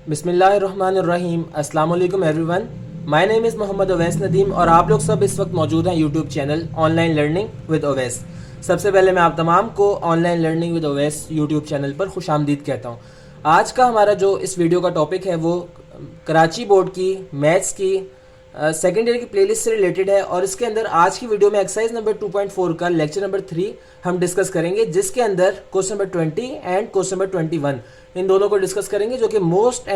बिस्मिल्लाहिर्रहमानिर्रहीम। अस्सलाम वालेकुम everyone. My name is Mohammad Awais Nadeem और आप लोग सब इस वक्त मौजूद हैं YouTube channel online learning with Awais. सबसे पहले मैं आप तमाम को online learning with Awais YouTube channel पर खुशामदीद कहता हूँ। आज का हमारा जो इस वीडियो का टॉपिक है वो कराची बोर्ड की मैथ्स की सेकेंड ईयर की प्लेलिस्ट से रिलेटेड है और इसके अंदर आज की वीडियो में एक्सरसाइज नंबर 2.4 का लेक्चर नंबर 3 हम डिस्कस करेंगे, जिसके अंदर question number 20 and question number 21 इन दोनों को डिस्कस करेंगे, जो कि मोस्ट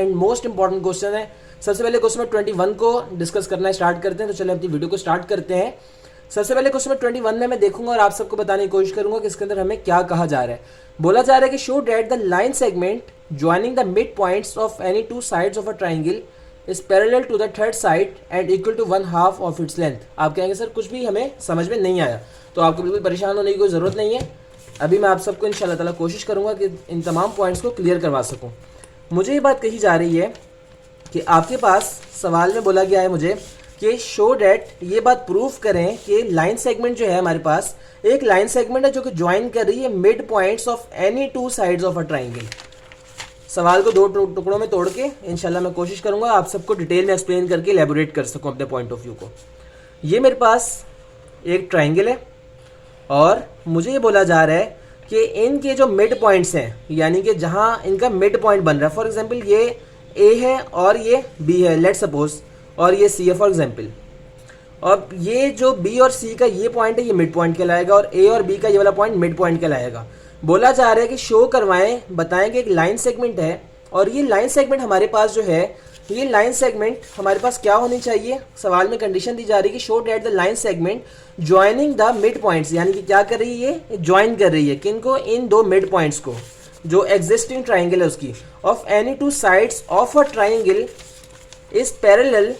इंपॉर्टेंट क्वेश्चन है। सबसे पहले क्वेश्चन नंबर 21 को डिस्कस करना स्टार्ट करते हैं। तो चलिए अपनी वीडियो को स्टार्ट करते हैं। सबसे पहले क्वेश्चन नंबर 21 में मैं देखूंगा और आप सबको बताने की कोशिश करूंगा कि इसके अंदर हमें क्या कहा जा रहा है। बोला जा रहा है कि show that the line segment joining the mid points of any two sides of a triangle is parallel to the third side and equal to 1/2 of its length. आप कहेंगे सर कुछ भी हमें समझ में नहीं आया, तो आपको बिल्कुल परेशान होने की कोई ज़रूरत नहीं है। अभी मैं आप सबको इंशाल्लाह ताला कोशिश करूंगा कि इन तमाम पॉइंट्स को क्लियर करवा सकूं। मुझे ये बात कही जा रही है कि आपके पास सवाल में बोला गया है मुझे कि शो डेट, ये बात प्रूफ करें कि लाइन सेगमेंट जो है हमारे पास एक लाइन सेगमेंट है जो कि ज्वाइन कर रही है mid points of any two sides of a triangle. सवाल को दो टुकड़ों में तोड़ के इंशाल्लाह मैं कोशिश करूंगा आप सबको डिटेल में एक्सप्लेन करके एलेबोरेट कर सकूं अपने पॉइंट ऑफ व्यू को। ये मेरे पास एक ट्राइंगल है और मुझे ये बोला जा रहा है कि इनके जो मिड पॉइंट्स हैं, यानी कि जहां इनका मिड पॉइंट बन रहा है, फॉर एग्जांपल ये ए है और ये बी है, लेट सपोज, और ये सी है फॉर एग्जांपल। और ये जो बी और सी का ये पॉइंट है ये मिड पॉइंट कहलाएगा और ए और बी का ये वाला पॉइंट मिड पॉइंट कहलाएगा। बोला जा रहा है कि शो करवाएं, बताएं कि एक लाइन सेगमेंट है और ये लाइन सेगमेंट हमारे पास जो है, ये लाइन सेगमेंट हमारे पास क्या होनी चाहिए। सवाल में कंडीशन दी जा रही है कि show that the line segment joining the mid points, यानी कि क्या कर रही है, ज्वाइन कर रही है किनको, इन दो मिड पॉइंट्स को जो एग्जिस्टिंग ट्राइंगल है उसकी, of any two sides of a triangle is parallel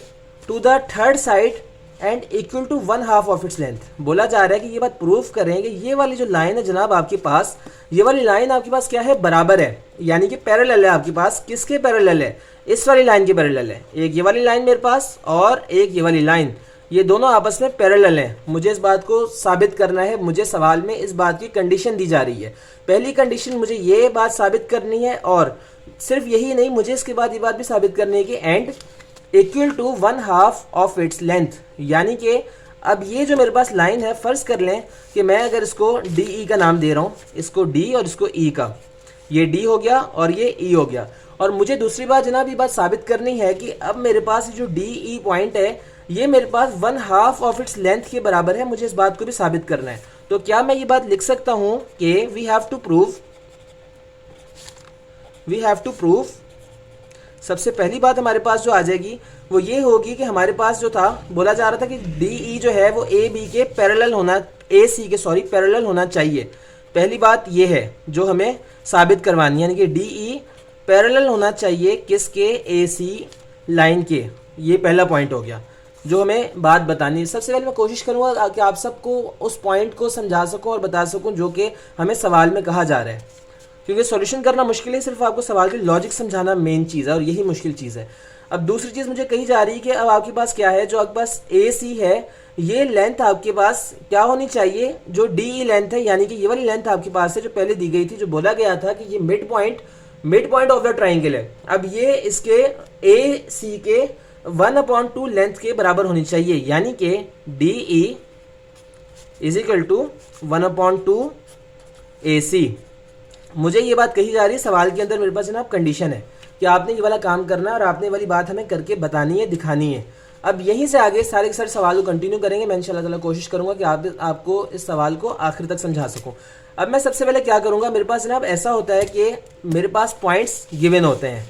to the third side and equal to 1/2 of its length. बोला जा रहा है कि ये बात प्रूफ करें कि ये वाली जो लाइन है जनाब आपके पास, ये वाली लाइन आपके पास क्या है, बराबर है, यानी कि पैरेलल है आपके पास। किसके पैरेलल है, इस वाली लाइन के पैरेलल है। एक ये वाली लाइन मेरे पास और एक ये वाली लाइन, ये दोनों आपस में पैरेलल हैं। मुझे इस बात को साबित करना है, मुझे सवाल में इस बात की कंडीशन दी जा रही है। पहली कंडीशन मुझे ये बात साबित करनी है और सिर्फ यही नहीं, मुझे इसके बाद ये बात भी साबित करनी है कि and equal to 1/2 of its length, यानी कि अब ये जो मेरे पास लाइन है, फर्ज कर लें कि मैं अगर इसको डी ई का नाम दे रहा हूँ, इसको डी और इसको ई का, ये डी हो गया और ये ई हो गया। और मुझे दूसरी बात जनाब ये बात साबित करनी है कि अब मेरे पास जो डी ई पॉइंट है ये मेरे पास 1/2 ऑफ इट्स लेंथ के बराबर है। मुझे इस बात को भी साबित करना है। तो क्या मैं ये बात लिख सकता हूँ कि वी हैव टू प्रूव, सबसे पहली बात हमारे पास जो आ जाएगी वो ये होगी कि हमारे पास जो था, बोला जा रहा था कि डी ई जो है वो ए बी के पैरेलल होना, ए सी के पैरेलल होना चाहिए। पहली बात ये है जो हमें साबित करवानी है, यानी कि डी ई पैरेलल होना चाहिए किसके, ए सी लाइन के। ये पहला पॉइंट हो गया जो हमें बात बतानी है। सबसे पहले मैं कोशिश करूँगा कि आप सबको उस पॉइंट को समझा सकूँ और बता सकूँ जो कि हमें सवाल में कहा जा रहा है, क्योंकि सॉल्यूशन करना मुश्किल है, सिर्फ आपको सवाल की लॉजिक समझाना मेन चीज़ है और यही मुश्किल चीज़ है। अब दूसरी चीज़ मुझे कही जा रही है कि अब आपके पास क्या है, जो आपके पास ए सी है, ये लेंथ आपके पास क्या होनी चाहिए, जो डी ई लेंथ है, यानी कि ये वाली लेंथ आपके पास है जो पहले दी गई थी, जो बोला गया था कि ये mid point of the triangle है। अब ये इसके ए सी के 1/2 लेंथ के बराबर होनी चाहिए, यानी कि D E is equal to 1/2 A C. मुझे ये बात कही जा रही है, सवाल के अंदर मेरे पास जनाब कंडीशन है कि आपने ये वाला काम करना है और आपने ये वाली बात हमें करके बतानी है, दिखानी है। अब यहीं से आगे सारे के सारे सवाल को कंटिन्यू करेंगे। मैं इंशाल्लाह ताला कोशिश करूंगा कि आपको इस सवाल को आखिर तक समझा सकूं। अब मैं सबसे पहले क्या करूंगा, मेरे पास जनाब ऐसा होता है कि मेरे पास पॉइंट्स गिवन होते हैं।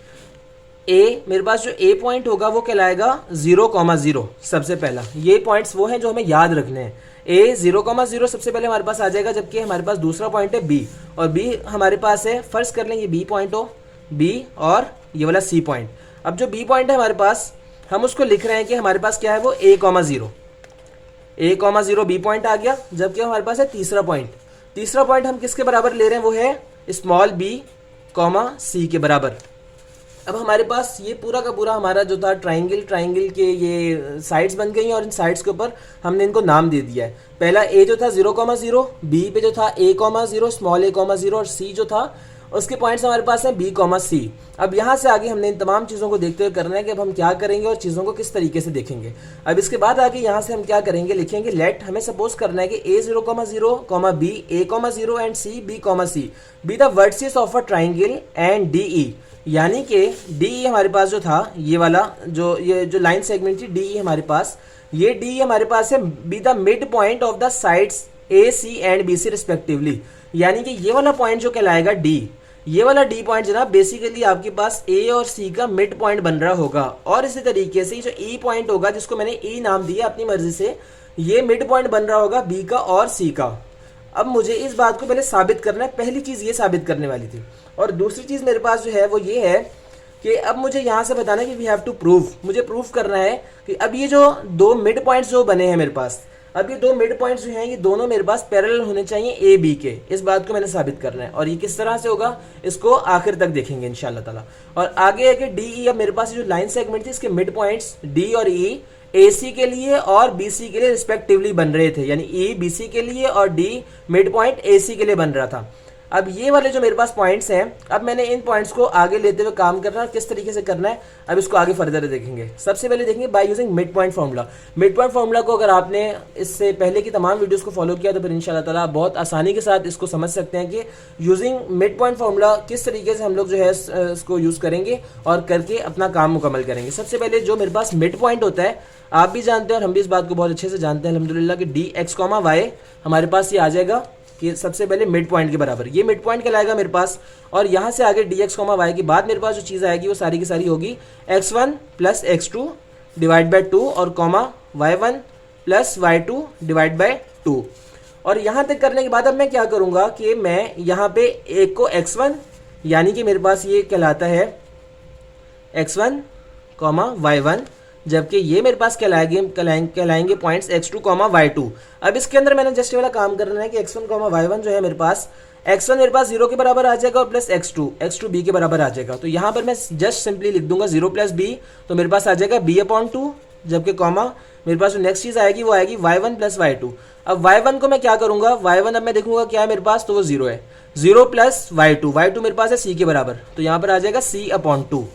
ए, मेरे पास जो ए पॉइंट होगा वो कहलाएगा 0,0। सबसे पहला ये पॉइंट्स वो हैं जो हमें याद रखने हैं। ए 0,0 सबसे पहले हमारे पास आ जाएगा, जबकि हमारे पास दूसरा पॉइंट है बी, और बी हमारे पास है, फर्ज कर लें ये बी पॉइंट हो, बी और ये वाला सी पॉइंट। अब जो बी पॉइंट है हमारे पास, हम उसको लिख रहे हैं कि हमारे पास क्या है, वो a,0 बी पॉइंट आ गया, जबकि हमारे पास है तीसरा पॉइंट हम किसके बराबर ले रहे हैं, वो है स्मॉल बी सी के बराबर। अब हमारे पास ये पूरा का पूरा हमारा जो था ट्राइंगल के ये साइड्स बन गई हैं और इन साइड्स के ऊपर हमने इनको नाम दे दिया है। पहला ए जो था 0,0, बी पे जो था a,0, स्मॉल a,0 और सी जो था उसके पॉइंट्स हमारे पास हैं बी कॉमा सी। अब यहाँ से आगे हमने इन तमाम चीज़ों को देखते हुए करना है कि अब हम क्या करेंगे और चीज़ों को किस तरीके से देखेंगे। अब इसके बाद आगे यहाँ से हम क्या करेंगे, लिखेंगे लेट, हमें सपोज करना है कि a0,0, b a,0 and c b,c be the vertices of a triangle and DE, यानी कि DE हमारे पास जो था ये वाला ये जो लाइन सेगमेंट थी DE हमारे पास, ये DE हमारे पास है be the midpoint of the sides AC and BC respectively, यानी कि ये वाला पॉइंट जो कहलाएगा D, ये वाला D पॉइंट जनाब बेसिकली आपके पास A और C का मिड पॉइंट बन रहा होगा। और इसी तरीके से जो E पॉइंट होगा जिसको मैंने E नाम दिया अपनी मर्जी से, ये मिड पॉइंट बन रहा होगा B का और C का। अब मुझे इस बात को पहले साबित करना है, पहली चीज़ ये साबित करने वाली थी। और दूसरी चीज़ मेरे पास जो है वो ये है कि अब मुझे यहाँ से बताना है कि वी हैव टू प्रूव, मुझे प्रूफ करना है कि अब ये जो दो मिड पॉइंट्स जो बने हैं मेरे पास, अब ये दो मिड पॉइंट्स जो हैं ये दोनों मेरे पास पैरेलल होने चाहिए ए बी के। इस बात को मैंने साबित करना है और ये किस तरह से होगा इसको आखिर तक देखेंगे इंशाल्लाह ताला। और आगे है कि डी ई, अब मेरे पास जो लाइन सेगमेंट थी इसके मिड पॉइंट्स डी और ई AC के लिए और BC के लिए रिस्पेक्टिवली बन रहे थे, यानी E BC के लिए और D मिड पॉइंट AC के लिए बन रहा था। अब ये वाले जो मेरे पास पॉइंट्स हैं, अब मैंने इन पॉइंट्स को आगे लेते हुए काम करना है, किस तरीके से करना है अब इसको आगे फर्दर देखेंगे। सबसे पहले देखेंगे by using mid point formula. Mid point formula को अगर आपने इससे पहले की तमाम वीडियोस को फॉलो किया तो फिर इंशाल्लाह ताला बहुत आसानी के साथ इसको समझ सकते हैं कि यूजिंग मिड पॉइंट फार्मूला किस तरीके से हम लोग जो है इसको यूज़ करेंगे और करके अपना काम मुकम्मल करेंगे। सबसे पहले जो मेरे पास मिड पॉइंट होता है, आप भी जानते हैं और हम भी इस बात को बहुत अच्छे से जानते हैं अल्हम्दुलिल्लाह कि DX, Y हमारे पास ये आ जाएगा कि सबसे पहले मिड पॉइंट के बराबर, ये मिड पॉइंट कहलाएगा मेरे पास। और यहाँ से आगे DX, Y के बाद मेरे पास जो चीज़ आएगी वो सारी की सारी होगी x1 plus x2 divide by 2 और comma y1 plus y2 divide by 2। और यहाँ तक करने के बाद अब मैं क्या करूँगा कि मैं यहाँ पे एक को x1, यानी कि मेरे पास ये कहलाता है x1, y1, जबकि ये मेरे पास कहलाएंगे पॉइंट्स x2, y2। अब इसके अंदर मैंने जस्ट वाला काम करना है कि x1, y1 जो है मेरे पास, x1 मेरे पास 0 के बराबर आ जाएगा और प्लस x2 b के बराबर आ जाएगा। तो यहाँ पर मैं जस्ट सिंपली लिख दूंगा 0 प्लस b, तो मेरे पास आ जाएगा b/2, जबकि कॉमा मेरे पास जो नेक्स्ट चीज़ आएगी वो आएगी y1 प्लस y2। अब y1 को मैं क्या करूँगा, y1 अब मैं देखूंगा क्या है मेरे पास, तो वो 0 है। 0 प्लस y2 मेरे पास है c के बराबर, तो यहाँ पर आ जाएगा c/2।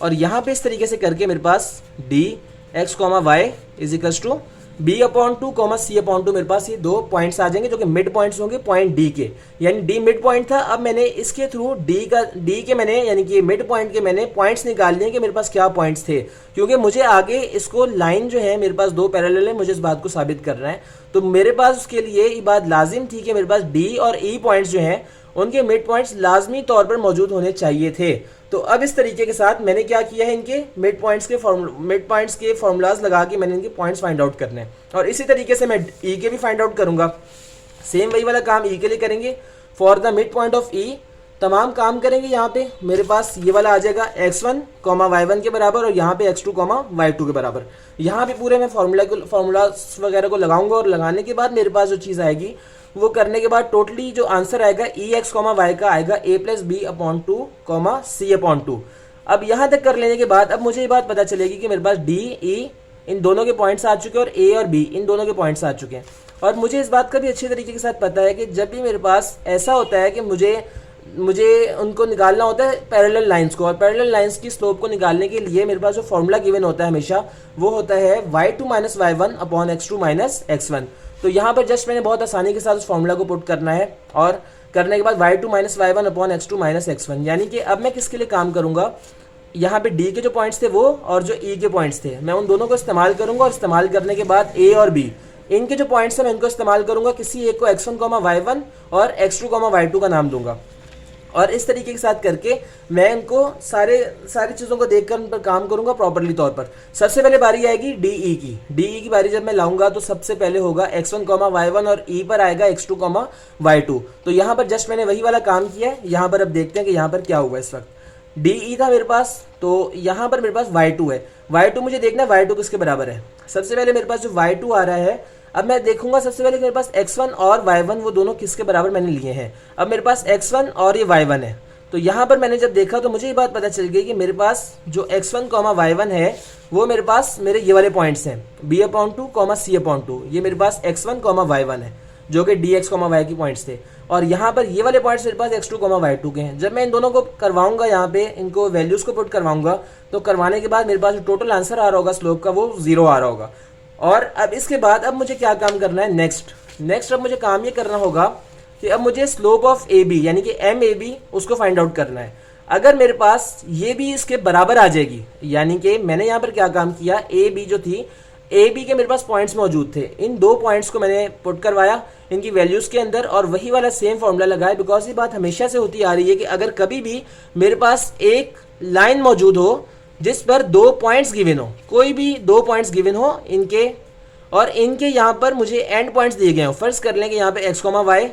और यहाँ पे इस तरीके से करके मेरे पास DX, Y is equals to b/2, c/2 मेरे पास ये दो पॉइंट्स आ जाएंगे जो कि मिड पॉइंट्स होंगे पॉइंट D के, यानी D मिड पॉइंट था। अब मैंने इसके थ्रू D के मैंने यानी कि मिड पॉइंट के मैंने पॉइंट्स निकाल लिए कि मेरे पास क्या पॉइंट्स थे, क्योंकि मुझे आगे इसको लाइन जो है मेरे पास दो पैरेलल है, मुझे इस बात को साबित करना है। तो मेरे पास उसके लिए ये बात लाजिम थी कि मेरे पास D और E पॉइंट्स जो हैं उनके मिड पॉइंट्स लाजमी तौर पर मौजूद होने चाहिए थे। तो अब इस तरीके के साथ मैंने क्या किया है, इनके मिड पॉइंट्स के फॉर्मूलाज लगा के मैंने इनके पॉइंट्स फाइंड आउट करने हैं। और इसी तरीके से मैं ई के भी फाइंड आउट करूंगा, सेम वही वाला काम ई के लिए करेंगे। For the midpoint of E तमाम काम करेंगे। यहाँ पे मेरे पास ये वाला आ जाएगा x1, y1 के बराबर और यहाँ पे x2, y2 के बराबर। यहाँ पे पूरे मैं फार्मूला वगैरह को लगाऊंगा और लगाने के बाद मेरे पास जो चीज़ आएगी वो करने के बाद टोटली जो आंसर आएगा EX, Y का आएगा a प्लस b/2, c/2। अब यहाँ तक कर लेने के बाद अब मुझे ये बात पता चलेगी कि मेरे पास D, E इन दोनों के पॉइंट्स आ चुके हैं और A और B इन दोनों के पॉइंट्स आ चुके हैं। और मुझे इस बात का भी अच्छे तरीके के साथ पता है कि जब भी मेरे पास ऐसा होता है कि मुझे उनको निकालना होता है पैरेलल लाइंस को, और पैरेलल लाइंस की स्लोप को निकालने के लिए मेरे पास जो फॉर्मूला गिवन होता है हमेशा वो होता है y2 minus y1 upon x2 minus x1। तो यहाँ पर जस्ट मैंने बहुत आसानी के साथ उस फॉर्मूला को पुट करना है और करने के बाद y2 minus y1 upon x2 minus x1, यानी कि अब मैं किसके लिए काम करूँगा, यहाँ पे D के जो पॉइंट्स थे वो और जो E के पॉइंट्स थे मैं उन दोनों को इस्तेमाल करूँगा और इस्तेमाल करने के बाद A और B इनके जो पॉइंट्स हैं मैं इनको इस्तेमाल करूँगा, किसी एक को x1, y1 और x2, y2 का नाम दूंगा। और इस तरीके के साथ करके मैं इनको सारी चीज़ों को देखकर उन पर काम करूंगा प्रॉपरली तौर पर। सबसे पहले बारी आएगी DE की बारी जब मैं लाऊंगा तो सबसे पहले होगा x1, y1 और E पर आएगा x2, y2। तो यहाँ पर जस्ट मैंने वही वाला काम किया है। यहाँ पर अब देखते हैं कि यहाँ पर क्या हुआ। इस वक्त DE था मेरे पास, तो यहाँ पर मेरे पास y2 है। y2 मुझे देखना है y2 किसके बराबर है। सबसे पहले मेरे पास जो y2 आ रहा है, अब मैं देखूंगा सबसे पहले मेरे पास x1 और y1 वो दोनों किसके बराबर मैंने लिए हैं। अब मेरे पास x1 और ये y1 है, तो यहाँ पर मैंने जब देखा तो मुझे ये बात पता चल गई कि मेरे पास जो x1, y1 है वो मेरे ये वाले पॉइंट्स हैं b/2, c/2। ये मेरे पास x1, y1 है। जो कि डी एक्स कॉमा वाई की पॉइंट्स थे, और यहाँ पर ये वाले पॉइंट्स मेरे पास x2 कॉमा y2 के हैं। जब मैं इन दोनों को करवाऊंगा, यहाँ पे इनको वैल्यूज़ को पुट करवाऊंगा, तो करवाने के बाद मेरे पास जो टोटल आंसर आ रहा होगा स्लोप का वो 0 आ रहा होगा। और अब इसके बाद अब मुझे क्या काम करना है, नेक्स्ट अब मुझे काम ये करना होगा कि अब मुझे स्लोप ऑफ ए बी यानी कि एम ए बी उसको फाइंड आउट करना है। अगर मेरे पास ये भी इसके बराबर आ जाएगी, यानी कि मैंने यहाँ पर क्या काम किया, ए बी जो थी, ए बी के मेरे पास पॉइंट्स मौजूद थे, इन दो पॉइंट्स को मैंने पुट करवाया इनकी वैल्यूज़ के अंदर और वही वाला सेम फॉर्मूला लगाया। बिकॉज ये बात हमेशा से होती आ रही है कि अगर कभी भी मेरे पास एक लाइन मौजूद हो जिस पर दो पॉइंट्स गिवन हो, कोई भी दो पॉइंट्स गिवन हो इनके, और इनके यहाँ पर मुझे एंड पॉइंट्स दिए गए हो, फर्ज कर लें कि यहाँ पे एक्स कॉमा वाई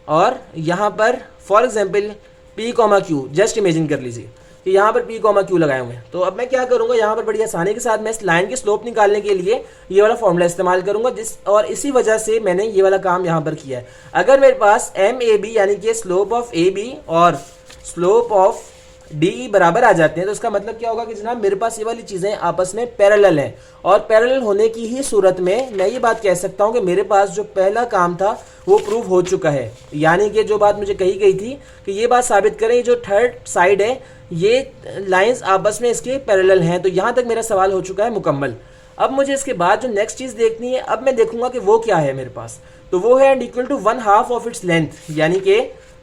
और यहाँ पर for example P comma Q, just imagine कर लीजिए कि यहाँ पर पी कॉमा क्यू लगाए हुए हैं। तो अब मैं क्या करूँगा, यहाँ पर बड़ी आसानी के साथ मैं इस लाइन की स्लोप निकालने के लिए ये वाला फॉर्मूला इस्तेमाल करूँगा, और इसी वजह से मैंने ये वाला काम यहाँ पर किया है। अगर मेरे पास एम ए बी यानी कि स्लोप ऑफ ए बी और स्लोप ऑफ डी ई बराबर आ जाते हैं, तो इसका मतलब क्या होगा कि जनाब मेरे पास ये वाली चीज़ें आपस में पैरेलल हैं, और पैरेलल होने की ही सूरत में मैं ये बात कह सकता हूँ कि मेरे पास जो पहला काम था वो प्रूव हो चुका है। यानी कि जो बात मुझे कही गई थी कि ये बात साबित करें जो थर्ड साइड है ये लाइंस आपस में इसके पैरेलल हैं, तो यहाँ तक मेरा सवाल हो चुका है मुकम्मल। अब मुझे इसके बाद जो नेक्स्ट चीज़ देखनी है, अब मैं देखूंगा कि वो क्या है मेरे पास, तो वो है and equal to 1/2 of its length, यानी कि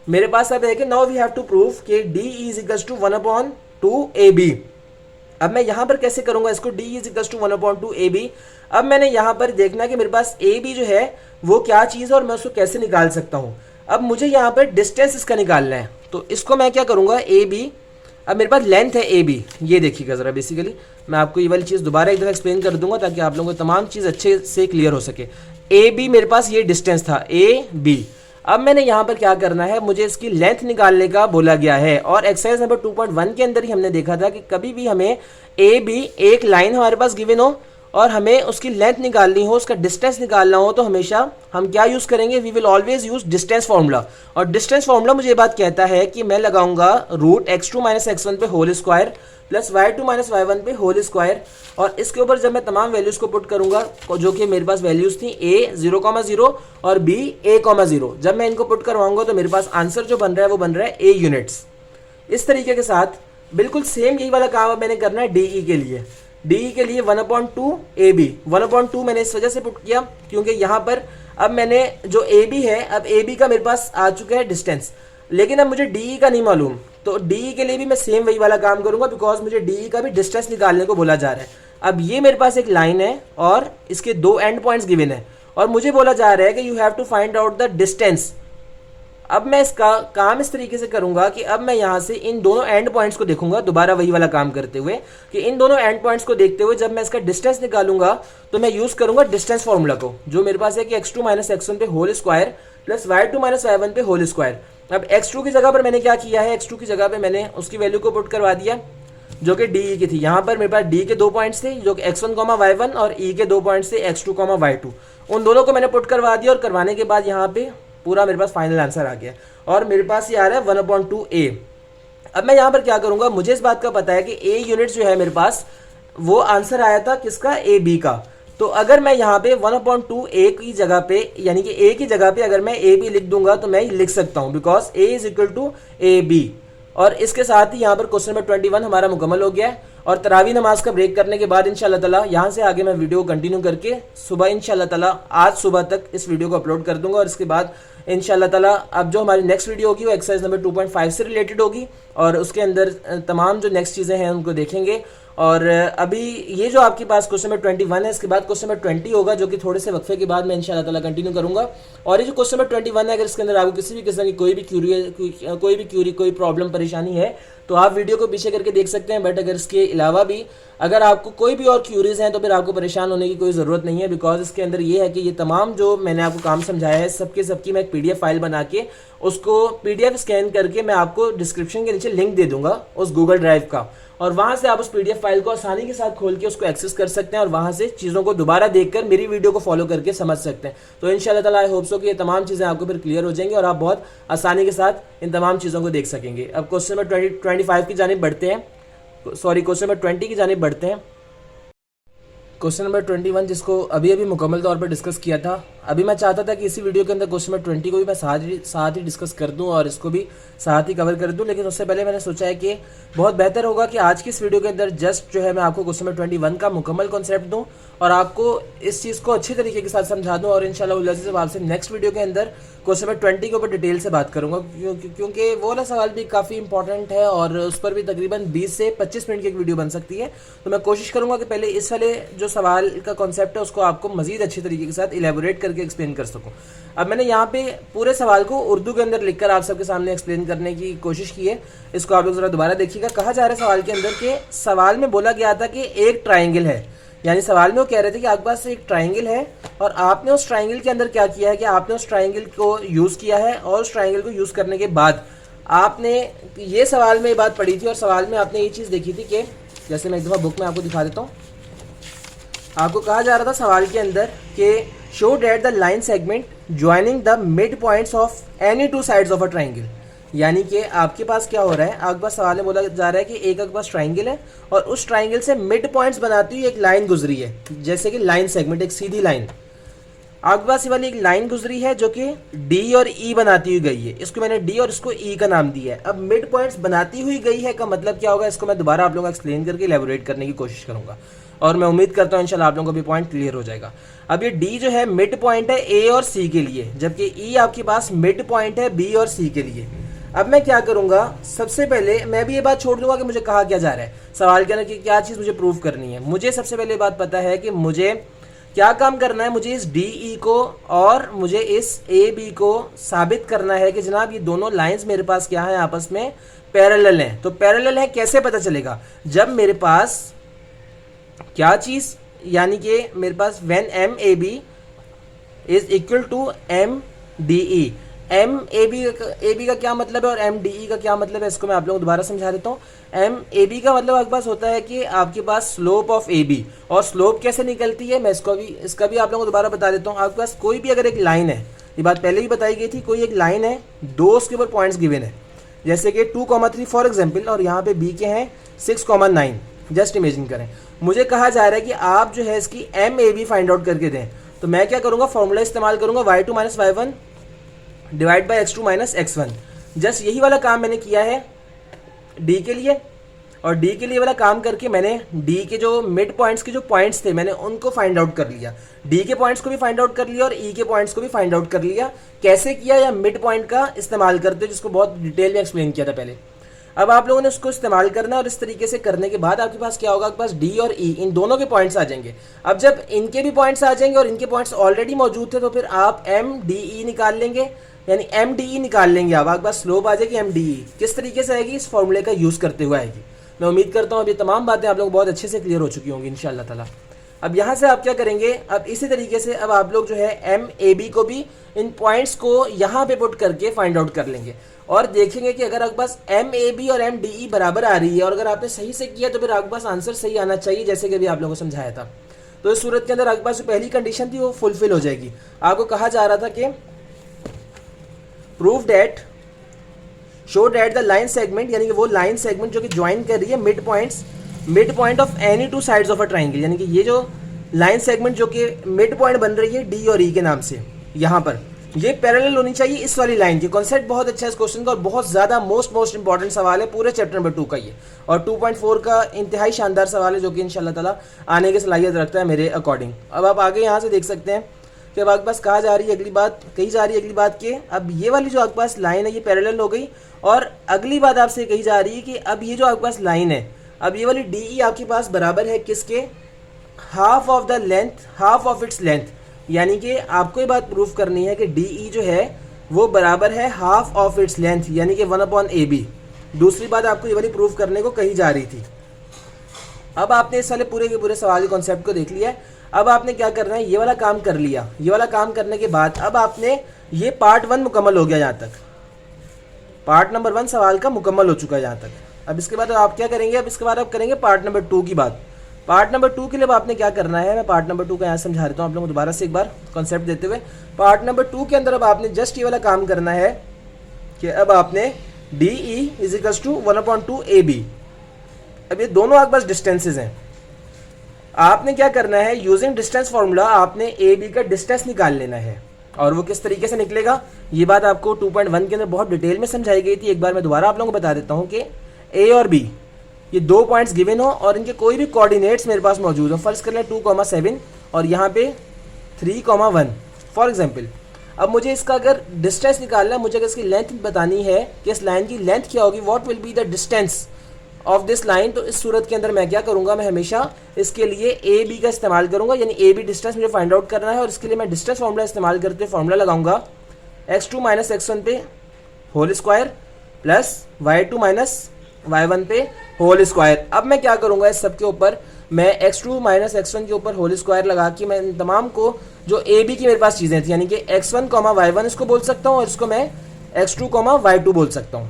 मेरे पास अब है कि now we have to prove कि D is equal to 1/2 A B. अब मैं यहाँ पर कैसे करूँगा इसको, D is equal to 1/2 A B. अब मैंने यहाँ पर देखना कि मेरे पास ए बी जो है वो क्या चीज़ है और मैं उसको कैसे निकाल सकता हूँ। अब मुझे यहाँ पर डिस्टेंस इसका निकालना है, तो इसको मैं क्या करूँगा, ए बी, अब मेरे पास लेंथ है ए बी, ये देखिएगा ज़रा, बेसिकली मैं आपको ये वाली चीज़ दोबारा एक दफ़ा एक्सप्लेन कर दूंगा ताकि आप लोगों को तमाम चीज़ अच्छे से क्लियर हो सके। ए बी मेरे पास ये डिस्टेंस था ए बी। अब मैंने यहाँ पर क्या करना है, मुझे इसकी लेंथ निकालने का बोला गया है, और एक्सरसाइज नंबर 2.1 के अंदर ही हमने देखा था कि कभी भी हमें ए बी एक लाइन हमारे पास गिवन हो और हमें उसकी लेंथ निकालनी हो, उसका डिस्टेंस निकालना हो, तो हमेशा हम क्या यूज़ करेंगे, we will always use distance formula. और डिस्टेंस फार्मूला मुझे ये बात कहता है कि मैं लगाऊंगा रूट x2 - x1 पे whole square plus y2 - y1 पे होल स्क्वायर, और इसके ऊपर जब मैं तमाम वैल्यूज़ को पुट करूंगा जो कि मेरे पास वैल्यूज़ थी a 0,0 और b a,0, जब मैं इनको पुट करवाऊंगा तो मेरे पास आंसर जो बन रहा है वो बन रहा है a यूनिट्स। इस तरीके के साथ बिल्कुल सेम यही वाला काम अब मैंने करना है डी के लिए। डी के लिए 1/2 ए बी, 1/2 मैंने इस वजह से पुट किया क्योंकि यहाँ पर अब मैंने जो ए बी है, अब ए बी का मेरे पास आ चुका है डिस्टेंस, लेकिन अब मुझे डी का नहीं मालूम, तो डी के लिए भी मैं सेम वही वाला काम करूंगा बिकॉज मुझे डी का भी डिस्टेंस निकालने को बोला जा रहा है। अब ये मेरे पास एक लाइन है और इसके दो एंड पॉइंट्स गिवन है और मुझे बोला जा रहा है कि you have to find out the distance. अब मैं इसका काम इस तरीके से करूंगा कि अब मैं यहाँ से इन दोनों एंड पॉइंट्स को देखूंगा, दोबारा वही वाला काम करते हुए कि इन दोनों एंड पॉइंट्स को देखते हुए जब मैं इसका डिस्टेंस निकालूंगा तो मैं यूज करूंगा डिस्टेंस फॉर्मूला को, जो मेरे पास है कि x2 - x1 पे whole square plus y2 - y1 पे होल स्क्वायर। अब x2 की जगह पर मैंने क्या किया है, x2 की जगह पर मैंने उसकी वैल्यू को पुट करवा दिया जो कि डी की थी। यहाँ पर मेरे पास डी के दो पॉइंट्स थे जो कि x1, y1 और ई के दो पॉइंट्स थे x2, y2। उन दोनों को मैंने पुट करवा दिया और करवाने के बाद यहाँ पे पूरा मेरे पास फाइनल आंसर आ गया और मेरे पास ये आ रहा है 1/2 ए। अब मैं यहाँ पर क्या करूँगा, मुझे इस बात का पता है कि ए यूनिट्स जो है मेरे पास वो आंसर आया था किसका, ए बी का। तो अगर मैं यहाँ पे 1/2 ए की जगह पे यानी कि ए की जगह पे अगर मैं ए बी लिख दूंगा तो मैं लिख सकता हूँ because A is equal to A B. और इसके साथ ही यहाँ पर क्वेश्चन नंबर 21 हमारा मुकम्मल हो गया है और तरावी नमाज का ब्रेक करने के बाद इंशाल्लाह ताला यहाँ से आगे मैं वीडियो को कंटिन्यू करके सुबह इंशाल्लाह ताला आज सुबह तक इस वीडियो को अपलोड कर दूंगा और इसके बाद इंशाल्लाह ताला अब जो हमारी नेक्स्ट वीडियो होगी वो एक्सरसाइज नंबर 2.5 से रिलेटेड होगी और उसके अंदर तमाम जो नेक्स्ट चीज़ें हैं उनको देखेंगे। और अभी ये जो आपके पास क्वेश्चन नंबर 21 है, इसके बाद क्वेश्चन नंबर 20 होगा जो कि थोड़े से वक्फे के बाद मैं इंशाल्लाह ताला कंटिन्यू करूंगा। और ये जो क्वेश्चन नंबर 21 है, अगर इसके अंदर आपको किसी भी किस्म की कोई भी क्यूरी कोई प्रॉब्लम परेशानी है तो आप वीडियो को पीछे करके देख सकते हैं। बट अगर इसके अलावा भी अगर आपको कोई भी और क्यूरीज हैं तो फिर आपको परेशान होने की कोई ज़रूरत नहीं है बिकॉज इसके अंदर ये है कि ये तमाम जो मैंने आपको काम समझाया है सबकी मैं एक PDF फाइल बना के उसको PDF स्कैन करके मैं आपको डिस्क्रिप्शन के नीचे लिंक दे दूंगा उस गूगल ड्राइव का, और वहां से आप उस PDF फाइल को आसानी के साथ खोल के उसको एक्सेस कर सकते हैं और वहां से चीज़ों को दोबारा देखकर मेरी वीडियो को फॉलो करके समझ सकते हैं। तो इंशाल्लाह ताला आई होप सो कि ये तमाम चीज़ें आपको फिर क्लियर हो जाएंगी और आप बहुत आसानी के साथ इन तमाम चीज़ों को देख सकेंगे। अब क्वेश्चन नंबर 25 की जानिब बढ़ते हैं, सॉरी क्वेश्चन नंबर 20 की जानिब बढ़ते हैं। क्वेश्चन नंबर 21 जिसको अभी मुकम्मल तौर पर डिस्कस किया था अभी मैं चाहता था कि इसी वीडियो के अंदर क्वेश्चन नंबर 20 को भी मैं साथ ही डिस्कस कर दूं और इसको भी साथ ही कवर कर दूं, लेकिन उससे पहले मैंने सोचा है कि बहुत बेहतर होगा कि आज की इस वीडियो के अंदर जस्ट जो है मैं आपको क्वेश्चन नंबर 21 का मुकम्मल कॉन्सेप्ट दूं और आपको इस चीज़ को अच्छे तरीके के साथ समझा दूं, और इंशाल्लाह जब आपसे नेक्स्ट वीडियो के अंदर क्वेश्चन नंबर 20 के ऊपर डिटेल से बात करूंगा, क्योंकि वो वाला सवाल भी काफ़ी इंपॉर्टेंट है और उस पर भी तकरीबन 20 से 25 मिनट की एक वीडियो बन सकती है। तो मैं कोशिश करूंगा कि पहले इस वाले जो सवाल का कॉन्सेप्ट है उसको आपको मजीद अच्छे तरीके के साथ इलेबोरेट करके एक्सप्लेन कर सकूं। अब मैंने यहाँ पे पूरे सवाल को उर्दू के अंदर लिखकर आप सबके सामने एक्सप्लेन करने की कोशिश की है। इसको आप लोग जरा दोबारा देखिएगा। कहा जा रहा है सवाल के अंदर कि सवाल में बोला गया था कि एक ट्राइंगल है, यानी सवाल में वो कह रहे थे कि आपके पास एक ट्राइंगल है और आपने उस ट्राइंगल के अंदर क्या किया है कि आपने उस ट्राइंगल को यूज़ किया है और उस ट्राइंगल को यूज़ करने के बाद आपने ये सवाल में ये बात पढ़ी थी और सवाल में आपने ये चीज़ देखी थी कि जैसे मैं एक दफ़ा बुक में आपको दिखा देता हूँ। आपको कहा जा रहा था सवाल के अंदर कि show that the line segment joining the mid points of any two sides of a triangle, यानी कि आपके पास क्या हो रहा है, आपके पास सवाल में बोला जा रहा है कि एक आपके पास ट्राइंगल है और उस ट्राइंगल से मिड पॉइंट्स बनाती हुई एक लाइन गुजरी है, जैसे कि लाइन सेगमेंट, एक सीधी लाइन। आपके पास ये वाली एक लाइन गुजरी है जो कि डी और ई बनाती हुई गई है, इसको मैंने डी और इसको ई का नाम दिया है। अब मिड पॉइंट्स बनाती हुई गई है का मतलब क्या होगा, इसको मैं दोबारा आप लोगों को एक्सप्लेन करके एलेबोरेट करने की कोशिश करूंगा और मैं उम्मीद करता हूँ इंशाल्लाह आप लोगों को भी पॉइंट क्लियर हो जाएगा। अब ये डी जो है मिड पॉइंट है ए और सी के लिए, जबकि ई आपके पास मिड पॉइंट है बी और सी के लिए। अब मैं क्या करूंगा, सबसे पहले मैं भी ये बात छोड़ दूंगा कि मुझे कहा क्या जा रहा है सवाल के अंदर कि क्या चीज़ मुझे प्रूव करनी है। मुझे सबसे पहले बात पता है कि मुझे क्या काम करना है, मुझे इस डी ई को और मुझे इस ए बी को साबित करना है कि जनाब ये दोनों लाइंस मेरे पास क्या है, आपस में पैरेलल हैं। तो पैरेलल है कैसे पता चलेगा, जब मेरे पास क्या चीज़, यानी कि मेरे पास when M A B is equal to M D E. M A B का क्या मतलब है और एम डी ई का क्या मतलब है, इसको मैं आप लोगों को दोबारा समझा देता हूँ। एम ए बी का मतलब आपके पास होता है कि आपके पास स्लोप ऑफ ए बी, और स्लोप कैसे निकलती है मैं इसका भी आप लोगों को दोबारा बता देता हूँ। आपके पास कोई भी अगर एक लाइन है, ये बात पहले ही बताई गई थी, कोई एक लाइन है, दो उसके ऊपर पॉइंट्स गिवन है, जैसे कि 2,3 फॉर एग्जाम्पल, और यहाँ पे बी के हैं 6,9। जस्ट इमेजिन करें, मुझे कहा जा रहा है कि आप जो है इसकी M A B find out करके दें। तो मैं क्या करूँगा, फॉर्मूला इस्तेमाल करूँगा y2 - y1 divide by x2 - x1। Just यही वाला काम मैंने किया है d के लिए, और d के लिए वाला काम करके मैंने d के जो मिड पॉइंट्स के जो पॉइंट्स थे मैंने उनको फाइंड आउट कर लिया, d के पॉइंट्स को भी फाइंड आउट कर लिया और e के पॉइंट्स को भी फाइंड आउट कर लिया। कैसे किया, या मिड पॉइंट का इस्तेमाल करते, जिसको बहुत डिटेल में एक्सप्लेन किया था पहले। अब आप लोगों ने उसको इस्तेमाल करना है और इस तरीके से करने के बाद आपके पास क्या होगा, आपके पास डी और ई इन दोनों के पॉइंट्स आ जाएंगे। अब जब इनके भी पॉइंट्स आ जाएंगे और इनके पॉइंट्स ऑलरेडी मौजूद थे तो फिर आप एम डी ई निकाल लेंगे, यानी एम डी ई निकाल लेंगे। अब आपके पास स्लोप आ जाएगी एम डी ई, किस तरीके से आएगी, इस फॉर्मूले का यूज़ करते हुए आएगी। मैं उम्मीद करता हूँ अब ये तमाम बातें आप लोग बहुत अच्छे से क्लियर हो चुकी होंगी इंशाअल्लाह ताला। अब यहाँ से आप क्या करेंगे, अब इसी तरीके से अब आप लोग जो है एम ए बी को भी इन पॉइंट्स को यहाँ पे पुट करके फाइंड आउट कर लेंगे और देखेंगे कि अगर आपके पास एम ए बी और एम डी ई बराबर आ रही है और अगर आपने सही से किया तो फिर आपके पास आंसर सही आना चाहिए, जैसे कि अभी आप लोगों को समझाया था। तो इस सूरत के अंदर आपके पास जो पहली कंडीशन थी वो फुलफिल हो जाएगी। आपको कहा जा रहा था कि prove that show that the line segment, यानी कि वो लाइन सेगमेंट जो कि ज्वाइन कर रही है mid point of any two sides of a triangle, यानी कि ये जो लाइन सेगमेंट जो कि मिड पॉइंट बन रही है डी और ई के नाम से, यहाँ पर ये पैरेलल होनी चाहिए इस वाली लाइन की। कॉन्सेप्ट बहुत अच्छा है इस क्वेश्चन का और बहुत ज़्यादा मोस्ट इंपॉर्टेंट सवाल है पूरे चैप्टर नंबर 2 का ये, और 2.4 का इंतहाई शानदार सवाल है जो कि इंशाल्लाह ताला आने की सलाहियत रखता है मेरे अकॉर्डिंग। अब आप आगे यहाँ से देख सकते हैं कि अब आपके पास कही जा रही है अगली बात कि अब ये वाली जो आपके पास लाइन है ये पैरेलल हो गई, और अगली बात आपसे कही जा रही है कि अब ये जो आपके पास लाइन है, अब ये वाली डी ई आपके पास बराबर है किसके, हाफ ऑफ इट्स लेंथ, यानी कि आपको ये बात प्रूफ करनी है कि डी ई जो है वो बराबर है हाफ ऑफ इट्स लेंथ, यानी कि 1/AB। दूसरी बात आपको ये वाली प्रूफ करने को कही जा रही थी। अब आपने इस वाले पूरे के पूरे सवाल के कॉन्सेप्ट को देख लिया है। अब आपने क्या करना है, ये वाला काम कर लिया। ये वाला काम करने के बाद अब आपने ये पार्ट 1 मुकम्मल हो गया, यहाँ तक पार्ट नंबर 1 सवाल का मुकम्मल हो चुका है यहाँ तक। अब इसके बाद आप क्या करेंगे, अब इसके बाद आप करेंगे पार्ट नंबर 2 की बात। पार्ट नंबर 2 के लिए आपने क्या करना है, मैं पार्ट नंबर 2 का यहाँ समझा देता हूँ आप लोगों को दोबारा से एक बार कॉन्सेप्ट देते हुए। पार्ट नंबर 2 के अंदर अब आपने जस्ट ये वाला काम करना है कि अब आपने D E is equals to 1/2 AB। अब ये दोनों आपके पास डिस्टेंसेज हैं। आपने क्या करना है, यूजिंग डिस्टेंस फार्मूला आपने ए बी का डिस्टेंस निकाल लेना है। और वो किस तरीके से निकलेगा, ये बात आपको 2.1 के अंदर बहुत डिटेल में समझाई गई थी। एक बार मैं दोबारा आप लोगों को बता देता हूँ कि ए और बी ये 2 पॉइंट्स गिवन हो और इनके कोई भी कोऑर्डिनेट्स मेरे पास मौजूद हो। फर्स्ट कर लें 2,7 और यहाँ पे 3,1 फॉर एग्जाम्पल। अब मुझे इसका अगर डिस्टेंस निकालना है, मुझे अगर इसकी लेंथ बतानी है कि इस लाइन की लेंथ क्या होगी, what will be the distance of this line, तो इस सूरत के अंदर मैं क्या करूंगा, मैं हमेशा इसके लिए ए बी का इस्तेमाल करूंगा। यानी ए बी डिस्टेंस मुझे फाइंड आउट करना है और इसके लिए मैं डिस्टेंस फार्मूला इस्तेमाल करते हुए फार्मूला लगाऊंगा x2 माइनस x1 पे whole square plus y2 minus y1 पे होल स्क्वायर। अब मैं क्या करूंगा, इस सब के ऊपर मैं x2 माइनस x1 के ऊपर होल स्क्वायर लगा के मैं इन तमाम को जो ए बी की मेरे पास चीज़ें थी, यानी कि x1 y1 इसको बोल सकता हूँ और इसको मैं x2 y2 बोल सकता हूँ।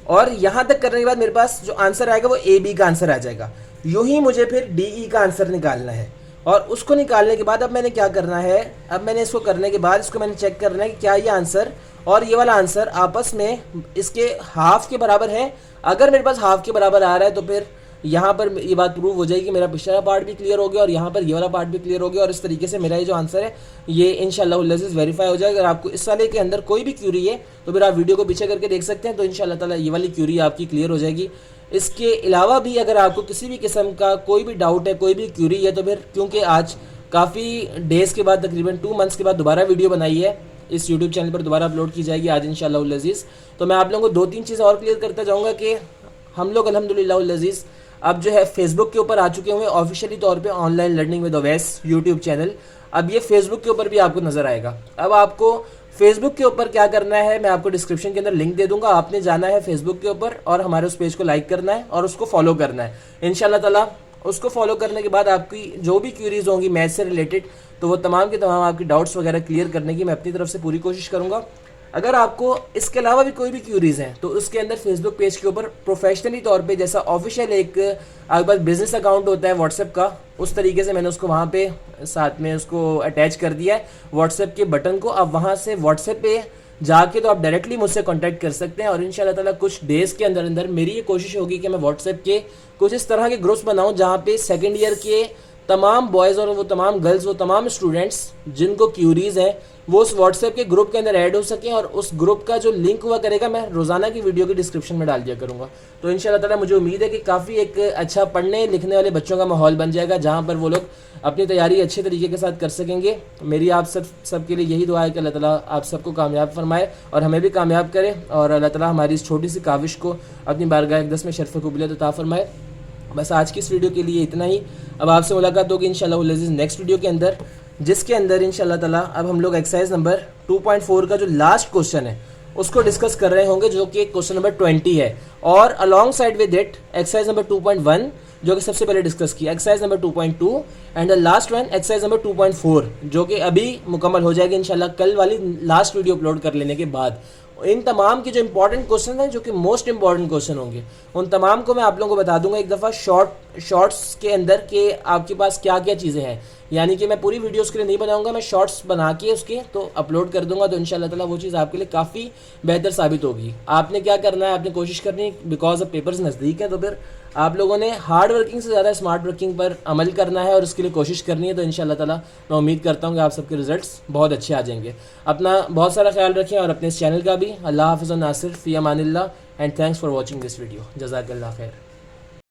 और यहाँ तक करने के बाद मेरे पास जो आंसर आएगा वो ए बी का आंसर आ जाएगा। यूं ही मुझे फिर डी ई का आंसर निकालना है और उसको निकालने के बाद अब मैंने क्या करना है, अब मैंने इसको करने के बाद इसको मैंने चेक करना है कि क्या ये आंसर और ये वाला आंसर आपस में इसके हाफ के बराबर है। अगर मेरे पास हाफ के बराबर आ रहा है तो फिर यहाँ पर ये बात प्रूव हो जाएगी, मेरा पिछला पार्ट भी क्लियर हो गया और यहाँ पर ये वाला पार्ट भी क्लियर हो गया और इस तरीके से मेरा ये जो आंसर है ये इंशाल्लाह वेरीफाई हो जाएगा। अगर आपको इस वाले के अंदर कोई भी क्यूरी है तो फिर आप वीडियो को पीछे करके देख सकते हैं, तो इंशाल्लाह ताला ये वाली क्यूरी आपकी क्लियर हो जाएगी। इसके अलावा भी अगर आपको किसी भी किस्म का कोई भी डाउट है, कोई भी क्यूरी है, तो फिर क्योंकि आज काफ़ी डेज़ के बाद तकरीबन 2 मंथ्स के बाद दोबारा वीडियो बनाई है, इस यूट्यूब चैनल पर दोबारा अपलोड की जाएगी आज इंशाल्लाह अज़ीज़। तो मैं आप लोगों को 2-3 चीज़ें और क्लियर करता जाऊँगा कि हम लोग अल्हम्दुलिल्लाह अज़ीज़ अब जो है फेसबुक के ऊपर आ चुके हुए ऑफिशियली तौर पे online learning with Awais YouTube channel. अब ये फेसबुक के ऊपर भी आपको नज़र आएगा। अब आपको फेसबुक के ऊपर क्या करना है, मैं आपको डिस्क्रिप्शन के अंदर लिंक दे दूंगा, आपने जाना है फेसबुक के ऊपर और हमारे उस पेज को लाइक करना है और उसको फॉलो करना है इंशाल्लाह ताला। उसको फॉलो करने के बाद आपकी जो भी क्यूरीज होंगी मैथ से रिलेटेड, तो वो तमाम के तमाम आपकी डाउट्स वगैरह क्लियर करने की मैं अपनी तरफ से पूरी कोशिश करूँगा। अगर आपको इसके अलावा भी कोई भी क्यूरीज हैं तो उसके अंदर फेसबुक पेज के ऊपर प्रोफेशनली तौर पे जैसा ऑफिशियल एक आपके पास बिजनेस अकाउंट होता है व्हाट्सएप का, उस तरीके से मैंने उसको वहाँ पे साथ में उसको अटैच कर दिया है व्हाट्सएप के बटन को। अब वहाँ से व्हाट्सएप पे जाके तो आप डायरेक्टली मुझसे कांटेक्ट कर सकते हैं और इंशाल्लाह ताला कुछ डेज़ के अंदर अंदर मेरी ये कोशिश होगी कि मैं व्हाट्सएप के कुछ इस तरह के ग्रुप्स बनाऊँ जहाँ पे सेकेंड ईयर के तमाम बॉयज़ और वो तमाम गर्ल्स, वो तमाम स्टूडेंट्स जिनको क्यूरीज हैं वो उस व्हाट्सएप के ग्रुप के अंदर ऐड हो सकें और उस ग्रुप का जो लिंक हुआ करेगा मैं रोज़ाना की वीडियो की डिस्क्रिप्शन में डाल दिया करूँगा। तो इंशाल्लाह ताला मुझे उम्मीद है कि काफ़ी एक अच्छा पढ़ने लिखने वाले बच्चों का माहौल बन जाएगा जहाँ पर वो लोग अपनी तैयारी अच्छे तरीके के साथ कर सकेंगे। मेरी आप सब के लिए यही दुआ है कि अल्लाह ताला आप सबको कामयाब फरमाए और हमें भी कामयाब करे और अल्लाह ताला हमारी इस छोटी सी काविश को अपनी बारगाह अक़दस में शर्फ़ क़बूलियत अता फरमाए। बस आज की इस वीडियो के लिए इतना ही। अब आपसे मुलाकात होगी इंशाल्लाह अज़ीज़ नेक्स्ट वीडियो के अंदर, जिसके अंदर इंशाल्लाह ताला अब हम लोग एक्सरसाइज नंबर 2.4 का जो लास्ट क्वेश्चन है उसको डिस्कस कर रहे होंगे, जो कि क्वेश्चन नंबर 20 है। और along side with it exercise number 2.1 जो कि सबसे पहले डिस्कस किया, exercise number 2.2 and the last one exercise number 2.4 जो कि अभी मुकम्मल हो जाएगी इंशाल्लाह कल वाली लास्ट वीडियो अपलोड कर लेने के बाद। इन तमाम के जो इंपॉर्टेंट क्वेश्चन हैं, जो कि मोस्ट इंपॉर्टेंट क्वेश्चन होंगे, उन तमाम को मैं आप लोगों को बता दूंगा एक दफ़ा शॉर्ट्स के अंदर कि आपके पास क्या क्या चीज़ें हैं। यानी कि मैं पूरी वीडियोस के लिए नहीं बनाऊंगा, मैं शॉर्ट्स बना के उसके तो अपलोड कर दूंगा, तो इंशाल्लाह ताला वो चीज़ आपके लिए काफ़ी बेहतर साबित होगी। आपने क्या करना है, आपने कोशिश करनी है, बिकॉज अब पेपर्स नज़दीक है तो फिर आप लोगों ने हार्ड वर्किंग से ज़्यादा स्मार्ट वर्किंग पर अमल करना है और उसके लिए कोशिश करनी है। तो इंशाल्लाह ताला मैं उम्मीद करता हूँ कि आप सबके रिजल्ट्स बहुत अच्छे आ जाएंगे। अपना बहुत सारा ख्याल रखें और अपने इस चैनल का भी। अल्लाह हाफ़िज़ व नासिर फ़ी अमानिल्लाह and thanks for watching this video. जज़ाकल्लाह खैर।